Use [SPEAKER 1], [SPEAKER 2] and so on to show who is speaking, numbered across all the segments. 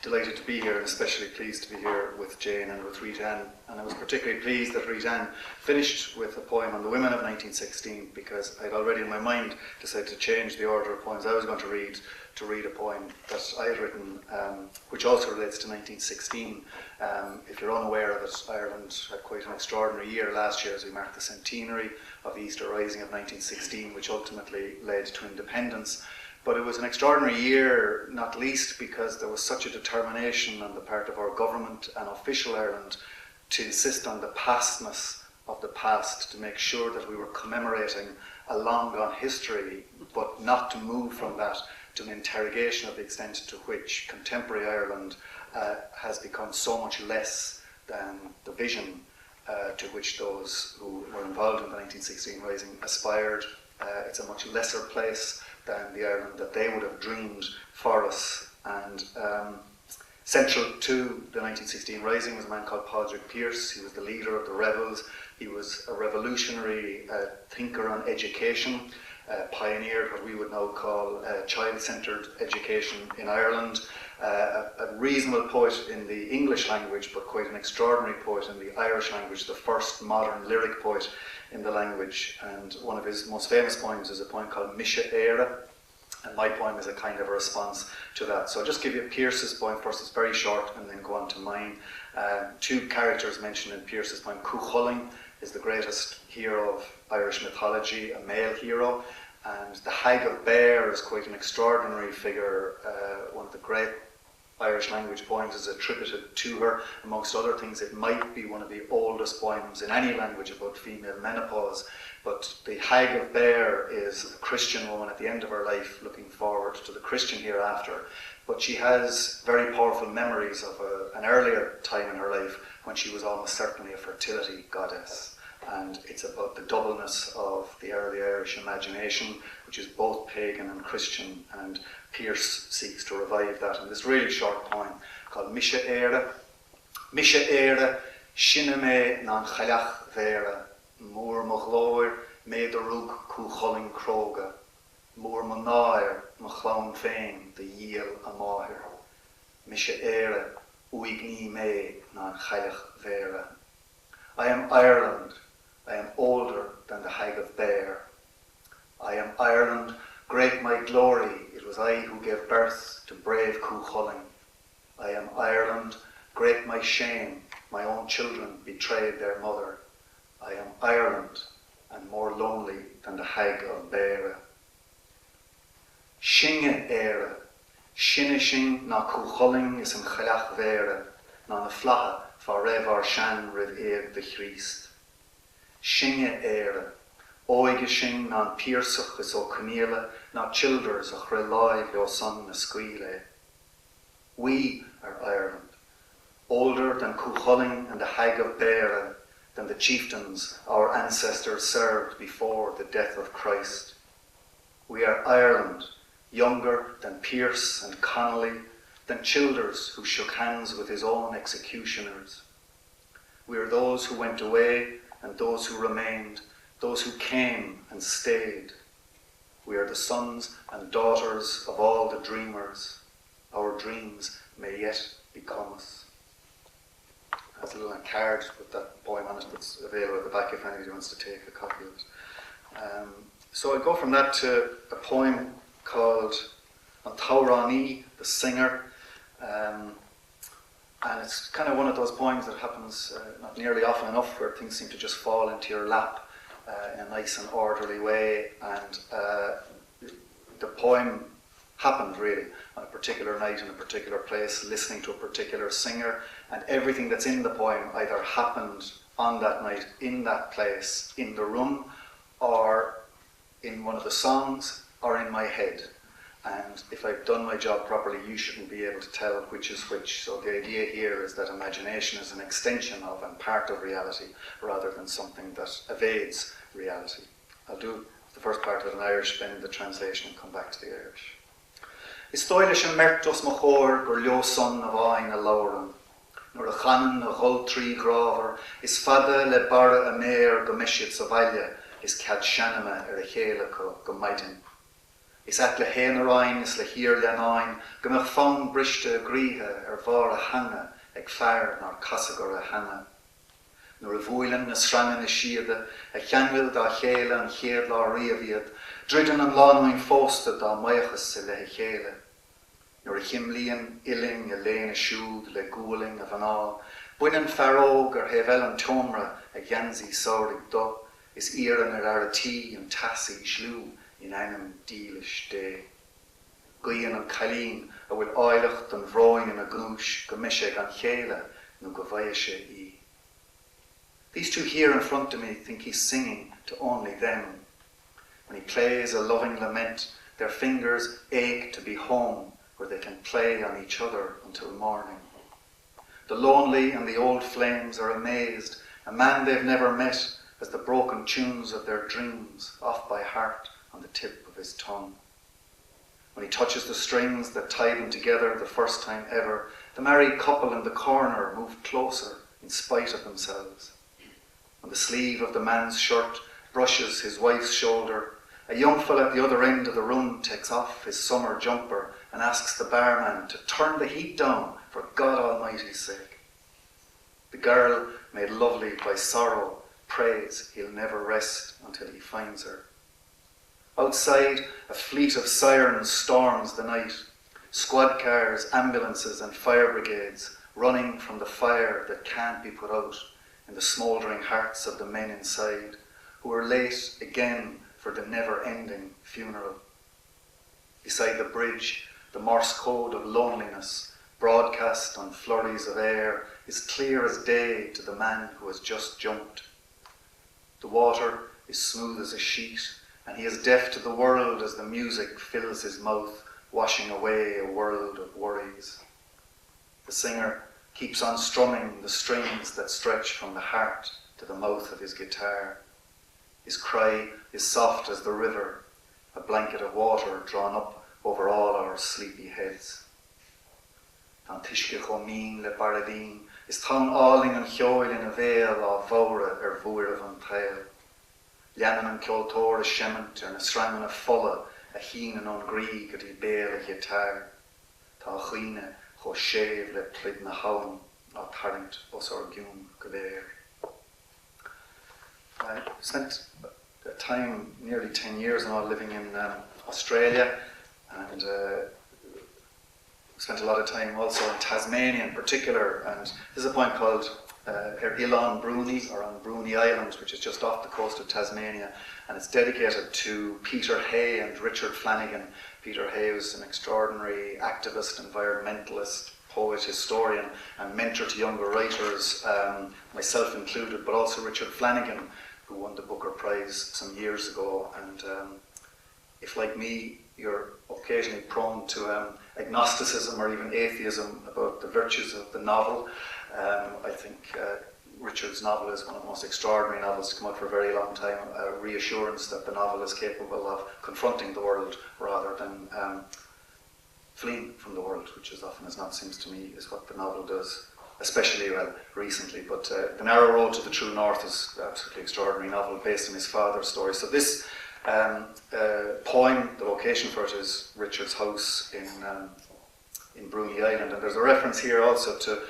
[SPEAKER 1] Delighted to be here, and especially pleased to be here with Jane and with Rita. And I was particularly pleased that Rita finished with a poem on the women of 1916, because I'd already in my mind decided to change the order of poems I was going to read a poem that I had written, which also relates to 1916. If you're unaware of it, Ireland had quite an extraordinary year last year as we marked the centenary of the Easter Rising of 1916, which ultimately led to independence. But it was an extraordinary year, not least because there was such a determination on the part of our government and official Ireland to insist on the pastness of the past, to make sure that we were commemorating a long gone history, but not to move from that to an interrogation of the extent to which contemporary Ireland has become so much less than the vision to which those who were involved in the 1916 Rising aspired. It's a much lesser place than the Ireland that they would have dreamed for us. And central to the 1916 Rising was a man called Padraig Pearse. He was the leader of the rebels. He was a revolutionary thinker on education, pioneered what we would now call child-centred education in Ireland, a reasonable poet in the English language, but quite an extraordinary poet in the Irish language, the first modern lyric poet in the language. And one of his most famous poems is a poem called hAthghabhála, and my poem is a kind of a response to that. So I'll just give you Pearse's poem first. It's very short, and then go on to mine. Two characters mentioned in Pearse's poem. Cuchulainn is the greatest hero of Irish mythology, a male hero, and the hAthghabhála is quite an extraordinary figure. One of the great Irish language poems is attributed to her. Amongst other things, it might be one of the oldest poems in any language about female menopause. But the hAthghabhála is a Christian woman at the end of her life looking forward to the Christian hereafter. But she has very powerful memories of an earlier time in her life when she was almost certainly a fertility goddess. And it's about the doubleness of the early Irish imagination, which is both pagan and Christian, and Pearse seeks to revive that in this really short poem called Misha'era. Misha'era, Shiname nan chalach vera, Moor Magloir, Meiderug Cuchulainn Croga, Moor Manair, Machlaun Fain, the Yiel Amahir. Misha'era, Uigni me nan chalach vera. I am Ireland. I am older than the hAthghabhála. I am Ireland, great my glory, it was I who gave birth to brave Cuchulainn. I am Ireland, great my shame, my own children betrayed their mother. I am Ireland, and more lonely than the hAthghabhála. Shinge era, Shinishing na Cuchulainn is an chalach vera, na na flaha for Reabhar shan riv eag the Christ. Shinge era, oige shing nan Pearsach is o Caniela, na childers a chrelaiv your son na squile. We are Ireland, older than Cuchulainn and the hAthghabhála, than the chieftains our ancestors served before the death of Christ. We are Ireland, younger than Pearse and Connolly, than Childers who shook hands with his own executioners. We are those who went away and those who remained, those who came and stayed. We are the sons and daughters of all the dreamers. Our dreams may yet become us. There's a little card with that poem on it that's available at the back if anybody wants to take a copy of it. So I go from that to a poem called An Duanaire, the Singer. And it's kind of one of those poems that happens not nearly often enough, where things seem to just fall into your lap in a nice and orderly way. And the poem happened really on a particular night in a particular place, listening to a particular singer, and everything that's in the poem either happened on that night, in that place, in the room, or in one of the songs, or in my head. And if I've done my job properly, you shouldn't be able to tell which is which. So the idea here is that imagination is an extension of and part of reality, rather than something that evades reality. I'll do the first part of it in Irish, then the translation, and come back to the Irish. Is stoilish an mertos machor gur leo son of ain a lauren, nor a chanan a hol tree graver, is fada le bara a mare go meshit sa valia, is cad shanama a chéla go maidin. Is at le héanaráin is le hir leanáin, gymach fan briste gríthe bhar a hanga, ag fear nar casagur a hanga. Nor a bhuilen na srangan na siade, a cheanghil da chéile an chéad lá riamhiad, dridan an lánain fósta da maiachas sa le chéile. Nor a chimlíon iling a léana siúd le gúling a bhaná, buinan fearóg hevel an tomra a ghansaí sáirigh do, is íran ar aratí an tasí slú in einem dílis dé. Guian an cailín a bhfuil áilecht an bhráin in a gnúis go miseag an chéile nó go bhaise í. These two here in front of me think he's singing to only them. When he plays a loving lament, their fingers ache to be home where they can play on each other until morning. The lonely and the old flames are amazed, a man they've never met has the broken tunes of their dreams off by heart on the tip of his tongue. When he touches the strings that tie them together the first time ever, the married couple in the corner move closer in spite of themselves. When the sleeve of the man's shirt brushes his wife's shoulder, a young fella at the other end of the room takes off his summer jumper and asks the barman to turn the heat down for God Almighty's sake. The girl, made lovely by sorrow, prays he'll never rest until he finds her. Outside, a fleet of sirens storms the night. Squad cars, ambulances and fire brigades running from the fire that can't be put out in the smouldering hearts of the men inside, who are late again for the never-ending funeral. Beside the bridge, the Morse code of loneliness, broadcast on flurries of air, is clear as day to the man who has just jumped. The water is smooth as a sheet, and he is deaf to the world as the music fills his mouth, washing away a world of worries. The singer keeps on strumming the strings that stretch from the heart to the mouth of his guitar. His cry is soft as the river, a blanket of water drawn up over all our sleepy heads. An tuisce chomín le baradín, is tán áling an cheoil in a bhéal á bhóra bhuair an tail. Leanan an ceoltóir a shemant ar na srangan a folla a hínan an grí go dtí béal a guitar. Tá chuoine cho séimh le plid na haun á tarint os ar giún go léir. I spent a time, nearly 10 years now, living in Australia, and spent a lot of time also in Tasmania in particular, and there's a point called Ilan Bruni, or on Bruni Island, which is just off the coast of Tasmania, and it's dedicated to Peter Hay and Richard Flanagan. Peter Hay was an extraordinary activist, environmentalist, poet, historian, and mentor to younger writers, myself included, but also Richard Flanagan, who won the Booker Prize some years ago. And if, like me, you're occasionally prone to agnosticism or even atheism about the virtues of the novel, I think Richard's novel is one of the most extraordinary novels to come out for a very long time, a reassurance that the novel is capable of confronting the world rather than fleeing from the world, which as often as not seems to me is what the novel does, especially recently. But The Narrow Road to the True North is an absolutely extraordinary novel based on his father's story. So this poem, the location for it is Richard's house in Bruni Island, and there's a reference here also to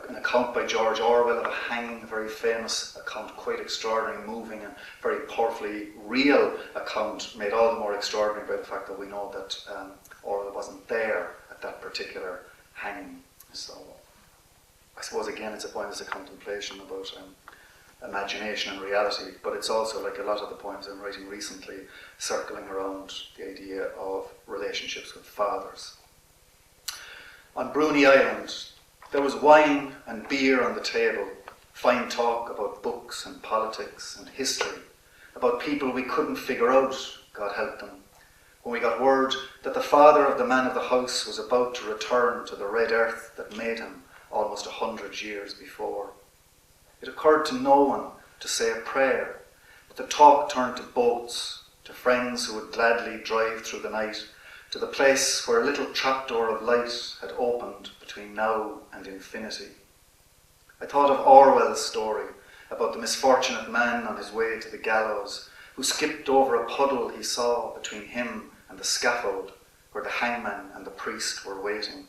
[SPEAKER 1] an account by George Orwell of a hanging, a very famous account, quite extraordinary, moving and very powerfully real account, made all the more extraordinary by the fact that we know that Orwell wasn't there at that particular hanging. So I suppose again it's a poem, it's a contemplation about imagination and reality, but it's also, like a lot of the poems I'm writing recently, circling around the idea of relationships with fathers. On Bruni Island, there was wine and beer on the table, fine talk about books and politics and history, about people we couldn't figure out, God help them, when we got word that the father of the man of the house was about to return to the red earth that made him almost 100 years before. It occurred to no one to say a prayer, but the talk turned to boats, to friends who would gladly drive through the night, to the place where a little trapdoor of light had opened between now and infinity. I thought of Orwell's story about the misfortunate man on his way to the gallows, who skipped over a puddle he saw between him and and the scaffold where the hangman and the priest were waiting.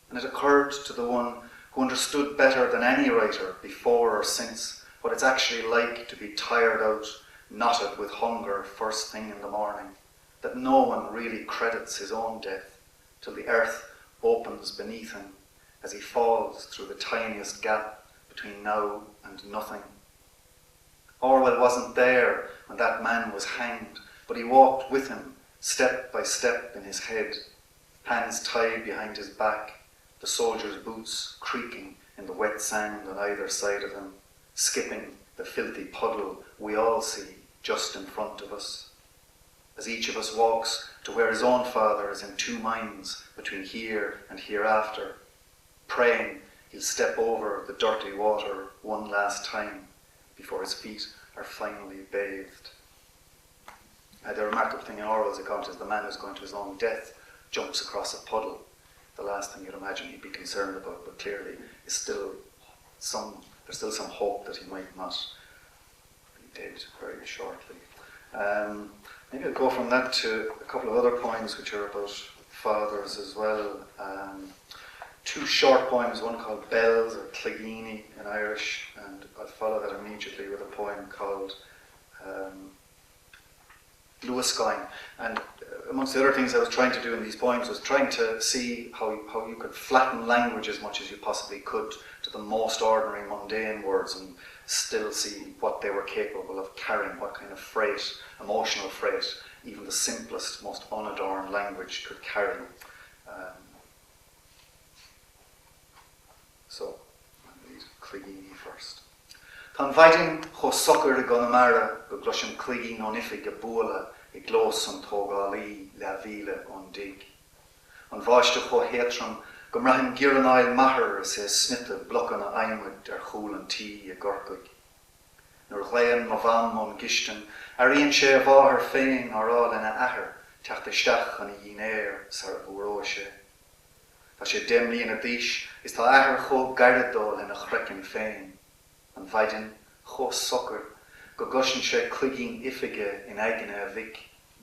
[SPEAKER 1] And it occurred to the one who understood better than any writer before or since what it's actually like to be tired out, knotted with hunger first thing in the morning, that no one really credits his own death till the earth opens beneath him as he falls through the tiniest gap between now and nothing. Orwell wasn't there when that man was hanged, but he walked with him, step by step in his head, hands tied behind his back, the soldier's boots creaking in the wet sand on either side of him, skipping the filthy puddle we all see just in front of us. As each of us walks to where his own father is in two minds between here and hereafter, praying he'll step over the dirty water one last time before his feet are finally bathed. The remarkable thing in Orwell's account is the man who's going to his own death jumps across a puddle. The last thing you'd imagine he'd be concerned about, but clearly there's still some hope that he might not be dead very shortly. Maybe I'll go from that to a couple of other poems which are about fathers as well. Two short poems, one called Bells or Clegini in Irish, and I'll follow that immediately with a poem called Luascoin. And amongst the other things I was trying to do in these poems was trying to see how you could flatten language as much as you possibly could to the most ordinary, mundane words and still see what they were capable of carrying, what kind of freight, emotional freight, even the simplest, most unadorned language could carry. So, I'll read Clegini first. Tá bhaidin cho socar go na mara go gluisim Clegin on eschewed I glós an tógálaí Leabhar on dig. An bhaiste cho hétram go mrahim girannail mahar sé smite blochan a aimid chúl an tí a gorcuig. Nuair chléan ma bham on gistin, aríonn sé bháthar féin árál ina ahar teach isteach an Duanaire sar bhuaróise. Tá sé déimlíon a dhís is tá ahar cho gairidál ina chrecin féin. An bhaidin cho socar go goshin sé Clegin ifige in aigine a bhic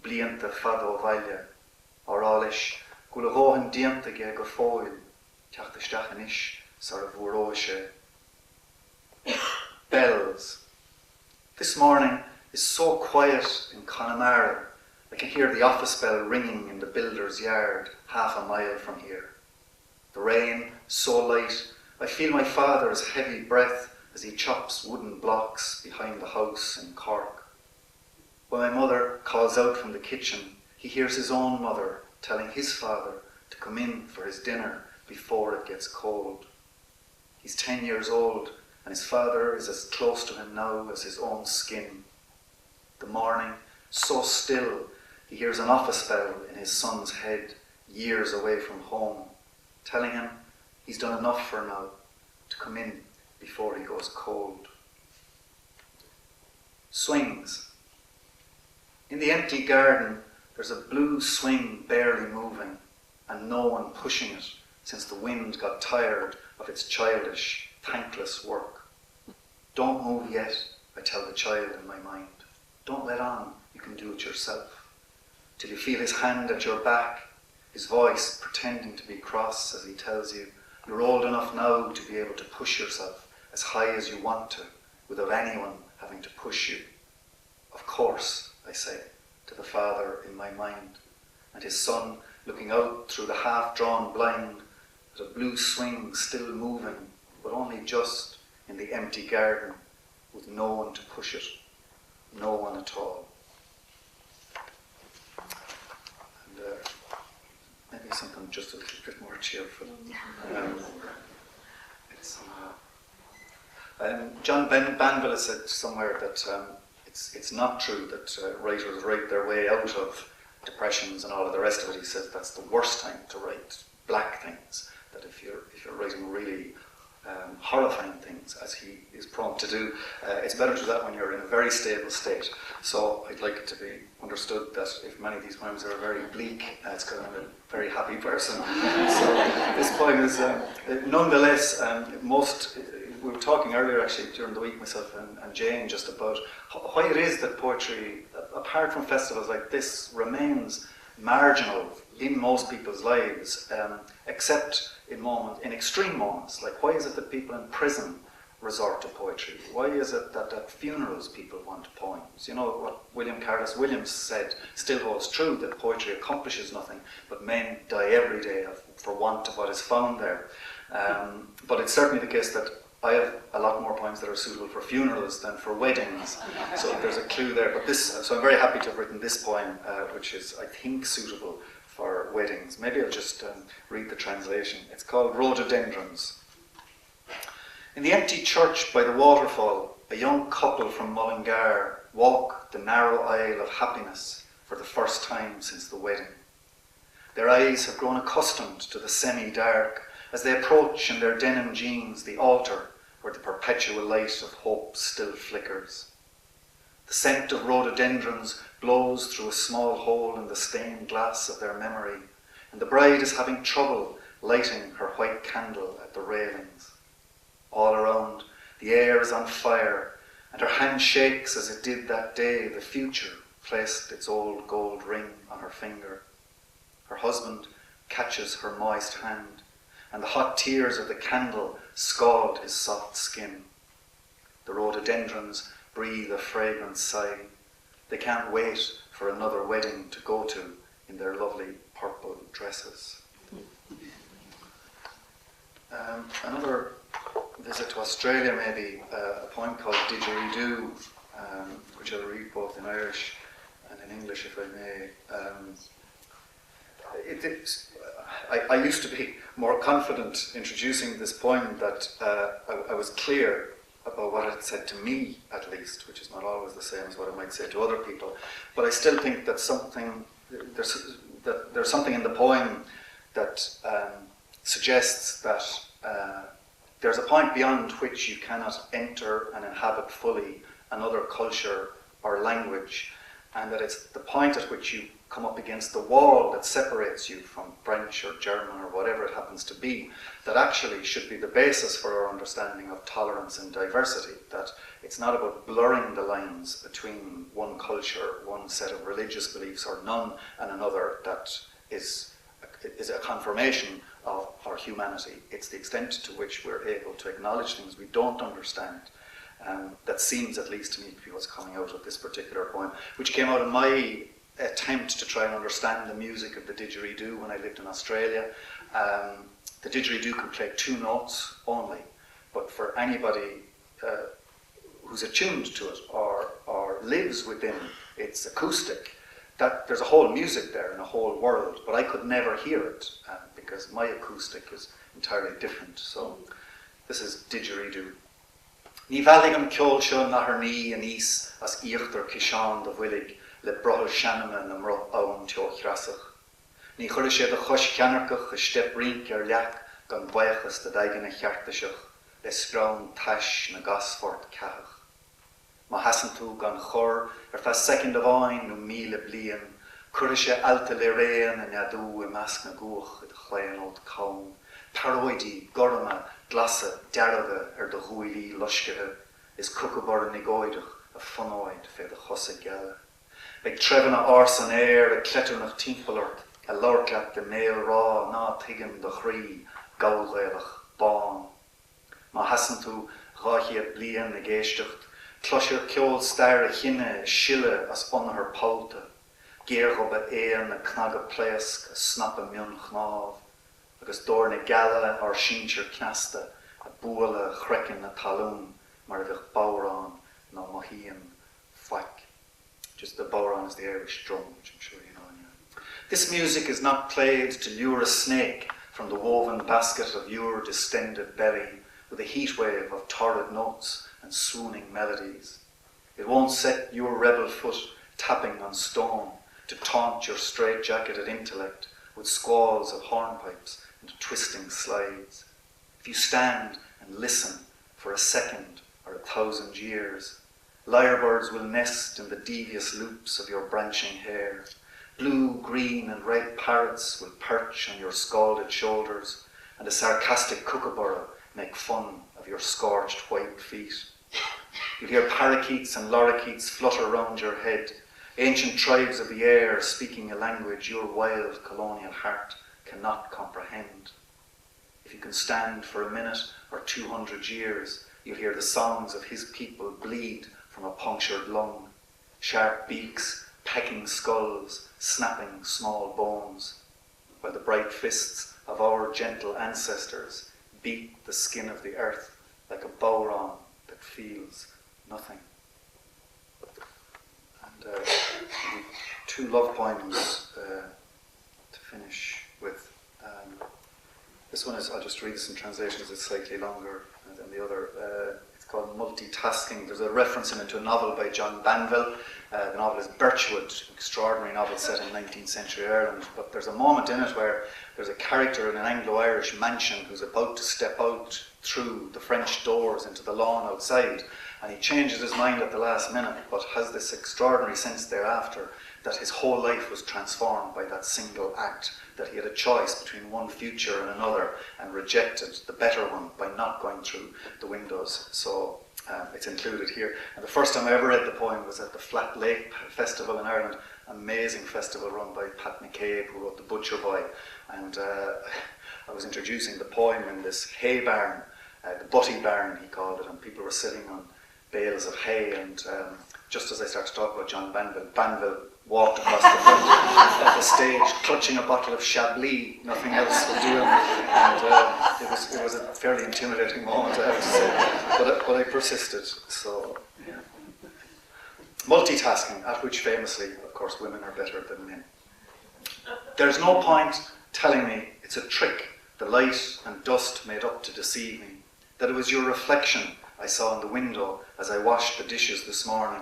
[SPEAKER 1] blianta fadó bhaile árális go le róhan diantaige go fóil teach isteach an ish sar bhuaróise. Bells. This morning is so quiet in Connemara. I can hear the office bell ringing in the builder's yard half a mile from here. The rain, so light, I feel my father's heavy breath as he chops wooden blocks behind the house in Cork. When my mother calls out from the kitchen, he hears his own mother telling his father to come in for his dinner before it gets cold. He's 10 years old, and his father is as close to him now as his own skin. The morning, so still, he hears an office bell in his son's head, years away from home, telling him he's done enough for now, to come in before he goes cold. Swings. In the empty garden, there's a blue swing barely moving, and no one pushing it since the wind got tired of its childish, thankless work. Don't move yet, I tell the child in my mind. Don't let on, you can do it yourself. Till you feel his hand at your back, his voice pretending to be cross as he tells you, you're old enough now to be able to push yourself as high as you want to, without anyone having to push you. Of course, I say, to the father in my mind, and his son looking out through the half-drawn blind at a blue swing still moving, but only just in the empty garden, with no one to push it, no one at all. And maybe something just a little bit more cheerful. John Banville said somewhere that it's not true that writers write their way out of depressions and all of the rest of it. He says that's the worst time to write black things, that if you're writing really horrifying things, as he is prone to do, it's better to do that when you're in a very stable state. So I'd like it to be understood that if many of these poems are very bleak, it's because I'm a very happy person. So this poem is nonetheless we were talking earlier actually during the week, myself and Jane, just about why it is that poetry, a apart from festivals like this, remains marginal in most people's lives, except in extreme moments. Like, why is it that people in prison resort to poetry? Why is it that at funerals people want poems? You know, what William Carlos Williams said still holds true, that poetry accomplishes nothing, but men die every day for want of what is found there. But it's certainly the case that I have a lot more poems that are suitable for funerals than for weddings, so there's a clue there. But so I'm very happy to have written this poem, which is, I think, suitable for weddings. Maybe I'll just read the translation. It's called Rhododendrons. In the empty church by the waterfall, a young couple from Mullingar walk the narrow aisle of happiness for the first time since the wedding. Their eyes have grown accustomed to the semi-dark as they approach in their denim jeans the altar where the perpetual light of hope still flickers. The scent of rhododendrons blows through a small hole in the stained glass of their memory, and the bride is having trouble lighting her white candle at the railings. All around, the air is on fire, and her hand shakes as it did that day the future placed its old gold ring on her finger. Her husband catches her moist hand, and the hot tears of the candle scald his soft skin. The rhododendrons breathe a fragrant sigh. They can't wait for another wedding to go to in their lovely purple dresses. Another visit to Australia, maybe, a poem called Didgeridoo, which I'll read both in Irish and in English, if I may. I used to be more confident introducing this poem that I was clear about what it said to me, at least, which is not always the same as what I might say to other people. But I still think that there's something in the poem that suggests that there's a point beyond which you cannot enter and inhabit fully another culture or language, and that it's the point at which you come up against the wall that separates you from French or German or whatever it happens to be, that actually should be the basis for our understanding of tolerance and diversity, that it's not about blurring the lines between one culture, one set of religious beliefs or none, and another that is a confirmation of our humanity. It's the extent to which we're able to acknowledge things we don't understand. That seems, at least to me, to be what's coming out of this particular poem, which came out of my attempt to try and understand the music of the didgeridoo when I lived in Australia. The didgeridoo can play 2 notes only, but for anybody who's attuned to it or lives within its acoustic, that there's a whole music there and a whole world, but I could never hear it because my acoustic is entirely different. So this is didgeridoo. Ní bhealligam ceolseo na haar ní an is as íochtar Kishan do bhuilig le brothel Shannon na mro own teo chrasach. Ní chuir sé de chos cheanarcach a step rink leach gan buachas de daigen a cheartaseach le scrawn tash na gasfort cach. Ma hasan tú gan chor fa second of ein no míle blian, chuir sé alta le réan a neadú I measc na guach a chléan old caun. Paroidi, gorma, glasa, dearga de huili lushkeve is cucabar nigoidach a funoid fe de chosa gala. Like trevena ars an air a cleternach timpelart a lorclat de nail raw na tigan de chrí gaulghailach bán. Ma hasan tú ráchi blian na géistecht closir ceol stair a chinne shille as on her pauta geargoba éan a knaga plesk a snap a mion chnav agus dor na gala or shincher knasta a bula chrekin na talún mar bheith bowran na mohian fwack. Just the bowran is the Irish drum, which I'm sure you know. Yeah. This music is not played to lure a snake from the woven basket of your distended belly with a heat wave of torrid notes and swooning melodies. It won't set your rebel foot tapping on stone to taunt your straight-jacketed intellect with squalls of hornpipes and twisting slides. If you stand and listen for a second or 1,000 years, lyrebirds will nest in the devious loops of your branching hair. Blue, green and red parrots will perch on your scalded shoulders, and a sarcastic kookaburra make fun of your scorched white feet. You'll hear parakeets and lorikeets flutter round your head, Ancient tribes of the air speaking a language your wild colonial heart cannot comprehend. If you can stand for a minute or 200 years, you'll hear the songs of his people bleed from a punctured lung, sharp beaks, pecking skulls, snapping small bones, while the bright fists of our gentle ancestors beat the skin of the earth like a bowron that feels nothing. And two love poems to finish with. This one is, I'll just read this in translation because it's slightly longer than the other. It's called Multitasking. There's a reference in it to a novel by John Banville. The novel is Birchwood, an extraordinary novel set in 19th century Ireland. But there's a moment in it where there's a character in an Anglo-Irish mansion who's about to step out through the French doors into the lawn outside. And he changes his mind at the last minute, but has this extraordinary sense thereafter that his whole life was transformed by that single act, that he had a choice between one future and another, and rejected the better one by not going through the windows. So it's included here. And the first time I ever read the poem was at the Flat Lake Festival in Ireland, amazing festival run by Pat McCabe, who wrote The Butcher Boy. And I was introducing the poem in this hay barn, the Butty barn he called it, and people were sitting on bales of hay, and just as I started to talk about John Banville walked across the front of the stage, clutching a bottle of Chablis. Nothing else would do him, and it was a fairly intimidating moment, I have to say. But I persisted. So, yeah. Multitasking, at which famously, of course, women are better than men. There's no point telling me it's a trick the light and dust made up to deceive me, that it was your reflection I saw in the window as I washed the dishes this morning,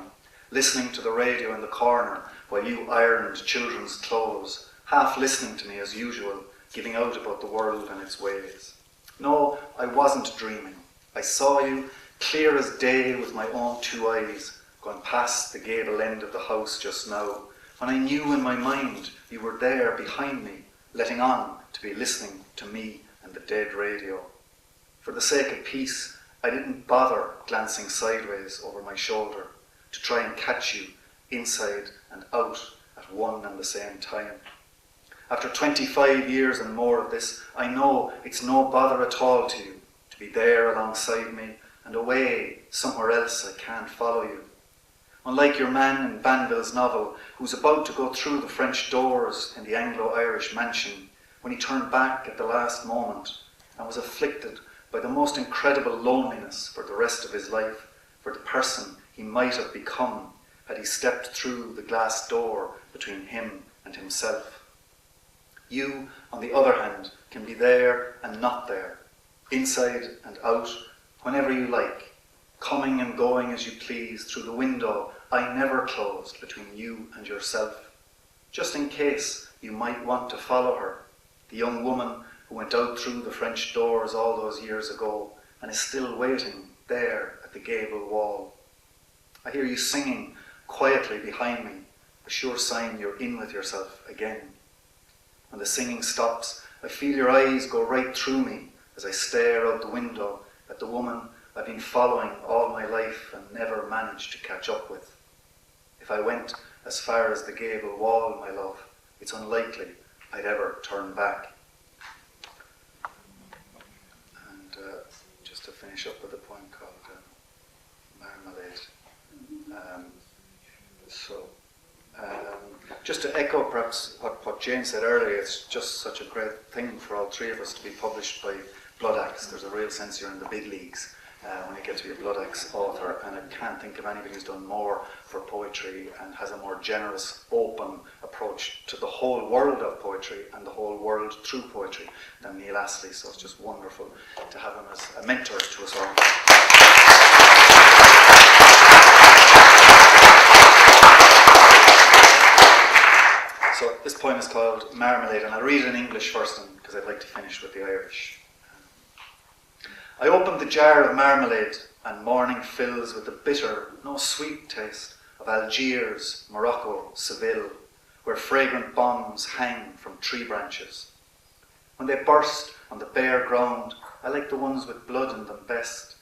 [SPEAKER 1] listening to the radio in the corner while you ironed children's clothes, half listening to me as usual, giving out about the world and its ways. No, I wasn't dreaming. I saw you clear as day with my own two eyes, going past the gable end of the house just now, when I knew in my mind you were there behind me, letting on to be listening to me and the dead radio. For the sake of peace, I didn't bother glancing sideways over my shoulder to try and catch you inside and out at one and the same time. After 25 years and more of this, I know it's no bother at all to you to be there alongside me and away somewhere else I can't follow you. Unlike your man in Banville's novel, who's about to go through the French doors in the Anglo-Irish mansion, when he turned back at the last moment and was afflicted by the most incredible loneliness for the rest of his life, for the person he might have become had he stepped through the glass door between him and himself. You, on the other hand, can be there and not there, inside and out, whenever you like, coming and going as you please through the window I never closed between you and yourself, just in case you might want to follow her, the young woman who went out through the French doors all those years ago and is still waiting there at the gable wall. I hear you singing quietly behind me, a sure sign you're in with yourself again. When the singing stops, I feel your eyes go right through me as I stare out the window at the woman I've been following all my life and never managed to catch up with. If I went as far as the gable wall, my love, it's unlikely I'd ever turn back. Just to finish up with a poem called Marmalade. Just to echo perhaps what Jane said earlier, it's just such a great thing for all three of us to be published by Bloodaxe. There's a real sense you're in the big leagues when you get to be a Bloodaxe author, and I can't think of anybody who's done more for poetry and has a more generous, open approach to the whole world of poetry and the whole world through poetry than Neil Astley. So it's just wonderful to have him as a mentor to us all. So this poem is called Marmalade, and I'll read it in English first because I'd like to finish with the Irish. I opened the jar of marmalade, and morning fills with the bitter, no sweet taste of Algiers, Morocco, Seville, where fragrant bombs hang from tree branches. When they burst on the bare ground, I like the ones with blood in them best.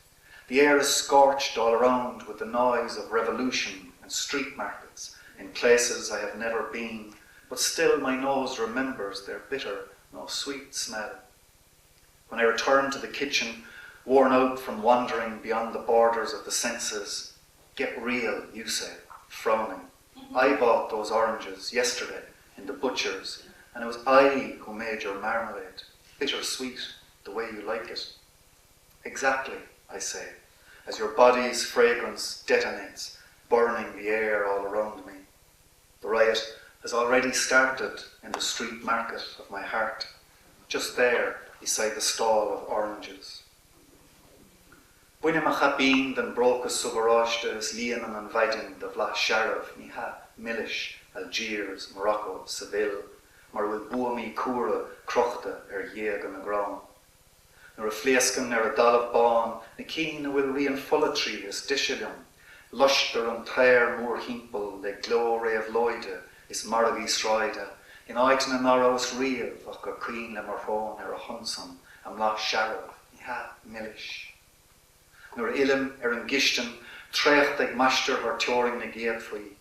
[SPEAKER 1] The air is scorched all around with the noise of revolution and street markets, in places I have never been, but still my nose remembers their bitter, no sweet smell. When I return to the kitchen, worn out from wandering beyond the borders of the senses, "Get real," you say, frowning. "I bought those oranges yesterday in the butcher's, and it was I who made your marmalade, bitter-sweet, the way you like it." "Exactly," I say, as your body's fragrance detonates, burning the air all around me. The riot has already started in the street market of my heart, just there beside the stall of oranges. Buine ma chabín den brocas subaráiste is líanan an bhaidin de bhla Sharaf, ní ha Milish, Algiers, Morocco, Seville, mar bhfuil buamí cúra crochta dhéag an na grán. Nuair a phléascan ar a dalamh bán, na cín a bhfuil rian follatrí is disisilim, lushtar an tréir mór hímpel le gló réamh loide is maragí sráide, in áitin an arás riamh ach gur cín le mar fón ar a hunsan am lá Sharaf, ní ha Milish. Nuair ilim ar an gistin, trécht ag maistear ar teoring na géad faoi,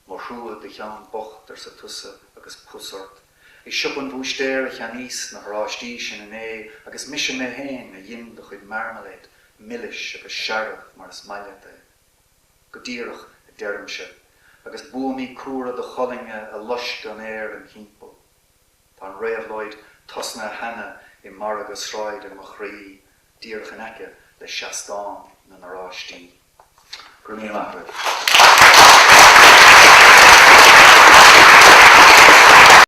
[SPEAKER 1] mar hrúad de cheann bocht ar sa tusa agus pusort. I siupan bhústéir a cheanníos na hráistí sin in é, agus mission mé héin a dhin de chuid marmalade, Milish agus Sharaf mar is maileate. Go díirech a deirmse, agus buamí cúra de cholinge a lush gan air an hímpel. Tá an réamhlóid tosna hana I mar agus sráid an machrí, díirech an ece le seastán na naráistí. Gurmí amach.